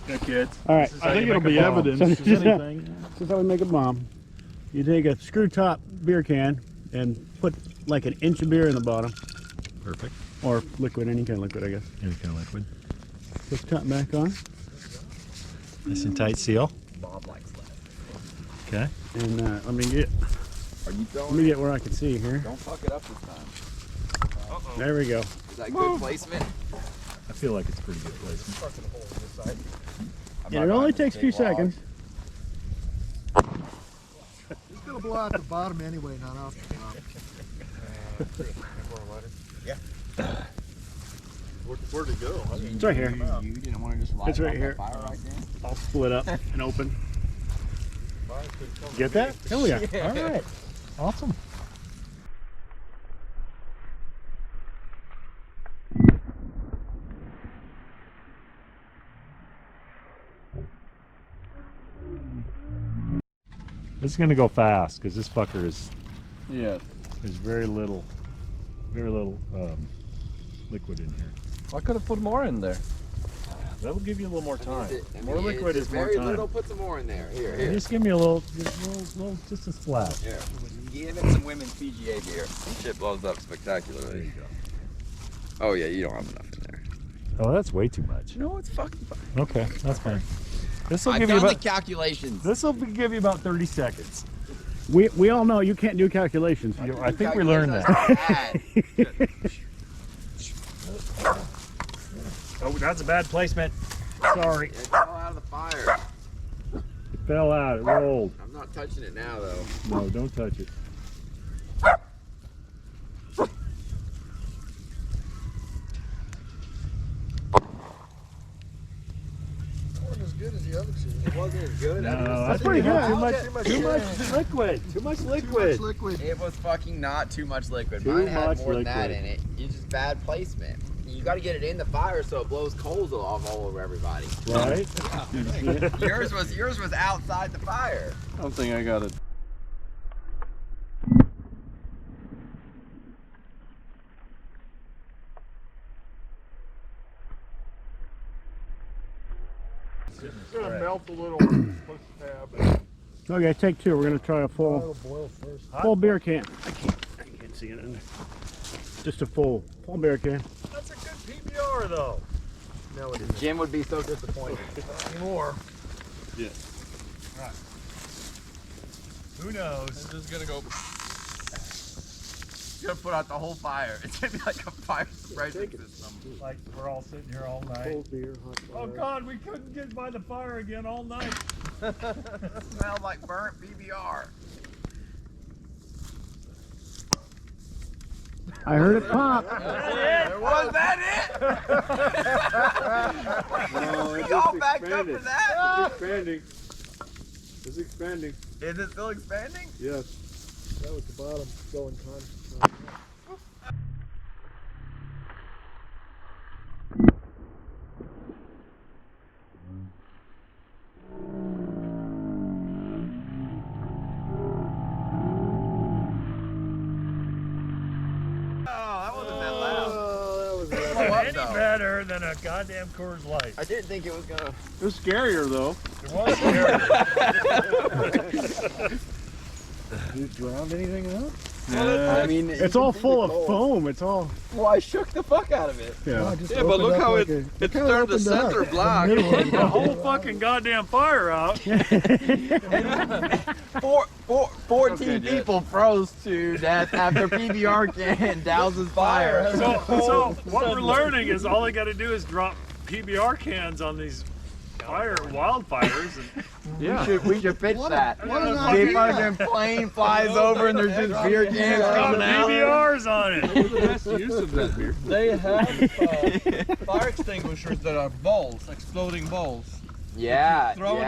Yeah, kids. All right. I think it'll be evidence. So this is how we make a bomb. You take a screw top beer can and put like an inch of beer in the bottom. Perfect. Or liquid, any kind of liquid, I guess. Any kind of liquid. Put the top back on. Nice and tight seal. Bob likes that. Okay. And let me get where I can see here. Don't fuck it up this time. Uh-oh. There we go. Is that good placement? I feel like it's pretty good placement. And it only takes 2 seconds. It's gonna blow out the bottom anyway, not off the top. Yeah. Where'd it go? It's right here. You didn't want to just light It's right it here. on fire right there? I'll split up and open. Get that? Oh yeah. All right. Awesome. This is going to go fast because this fucker is very little liquid in here. I could have put more in there. That'll give you a little more time. More it's liquid is more very time. little. Put some more in there. Here. Just give me a little, just a splash. Here. Give it some women's PGA beer. This shit blows up spectacularly. There you go. Oh yeah, you don't have enough in there. Oh, that's way too much. No, it's fucking fine. Okay, that's fine. This will I've give you done the about. calculations. This will give you about 30 seconds. We all know you can't do calculations. I think we learned that. Oh, that's a bad placement. Sorry. It fell out of the fire. It fell out. It rolled. I'm not touching it now though. No, don't touch it. As good as the other two. It wasn't as good. No, that's pretty good. Too much liquid. Too much Too liquid. much liquid. It was fucking not too much liquid. Too Mine had much more than that liquid. in it. It's just bad placement. You got to get it in the fire so it blows coals off all over everybody. Right? yours was outside the fire. I don't think I got it. It's gonna melt a little. Push tab. Okay, take 2. We're gonna try a full It'll boil first. full beer can. I can't see it in there. Just a full beer can. That's a good PBR though. No, it isn't Jim would be so disappointed. anymore. Yeah. Right. Who knows? It's just gonna go. You're gonna put out the whole fire. It's gonna be like a fire suppression system. Like we're all sitting here all night. Cold beer, hot Oh fire. God, we couldn't get by the fire again all night. Smelled like burnt BBR. I heard it pop. Was that it? No, We it's all just backed up for expanded. that? It's expanding. It's expanding. Is it still expanding? Yes. That was the bottom going con. Oh, that wasn't that loud. Oh, that was Blow up, Any though. better than a goddamn Coors Light. I didn't think it was gonna. It was scarier though. It was scary. You drowned anything out? I mean, It's all full of foam. It's all Well, I shook the fuck out of it. yeah. Yeah, but look how it turned the center black. The whole fucking goddamn fire out. 14 people froze to death after PBR can douses fire. So what we're learning is all I got to do is drop PBR cans on these wildfires. And Yeah. We should pitch that. What an The idea. fucking plane flies over and there's just beer cans got coming out. PBRs on it. The best use of that beer. They have fire extinguishers that are balls, exploding balls. Yeah, Throw it yeah.